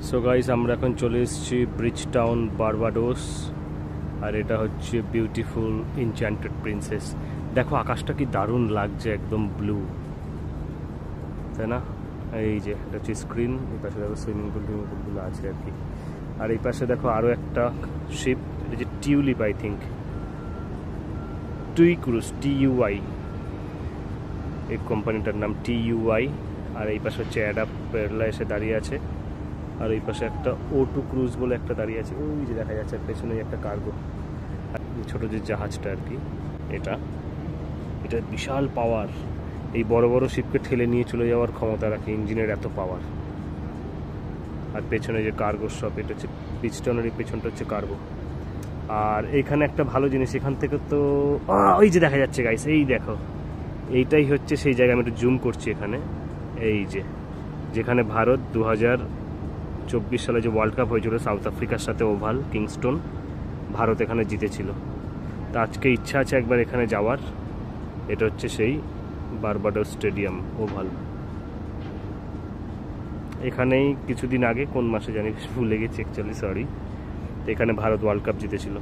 So guys আমরা এখন চলে এসেছি ব্রিজ টাউন বারবাডোস, আর এটা হচ্ছে বিউটিফুল এনচ্যান্টেড প্রিন্সেস। দেখো আকাশটা কি দারুণ লাগছে, একদম ব্লু, তাই না? এই যে এটা হচ্ছে স্ক্রিন, এই পাশে দেখো সুইমিং পুলগুলো আছে আর কি। আর এই পাশে দেখো আরও একটা শিপ, এটা যে tulip, I think TUI cruise, TUI এই কোম্পানিটার নাম TUI। আর এই পাশে হচ্ছে অ্যাডাপ পেরলা এসে দাঁড়িয়ে আছে, আর এই পাশে একটা O2 ক্রুজ বলে একটা দাঁড়িয়ে আছে, ওই যে দেখা যাচ্ছে পেছনে একটা কার্গো, ছোট যে জাহাজটা আর কি। এটা বিশাল পাওয়ার, এই বড় বড় শিপকে ঠেলে নিয়ে চলে যাওয়ার ক্ষমতা রাখে, ইঞ্জিনের এত পাওয়ার। আর পেছনে যে কার্গো শপ, এটা হচ্ছে ব্রিজ টাউনের পেছনটা হচ্ছে কার্গো। আর এখানে একটা ভালো জিনিস, এখান থেকে তো ওই যে দেখা যাচ্ছে গাইস, এই দেখো এইটাই হচ্ছে সেই জায়গা। আমি একটু জুম করছি এখানে, এই যে যেখানে ভারত 2024 সালে যে ওয়ার্ল্ড কাপ হয়েছিল সাউথ আফ্রিকার সাথে, ওভাল কিংস্টন, ভারত এখানে জিতেছিল। তা আজকে ইচ্ছা আছে একবার এখানে যাওয়ার। এটা হচ্ছে সেই বারবাডোস স্টেডিয়াম ওভাল। এখানেই কিছুদিন আগে, কোন মাসে জানি ভুলে গেছি অ্যাকচুয়ালি, সরি, এখানে ভারত ওয়ার্ল্ড কাপ জিতেছিল।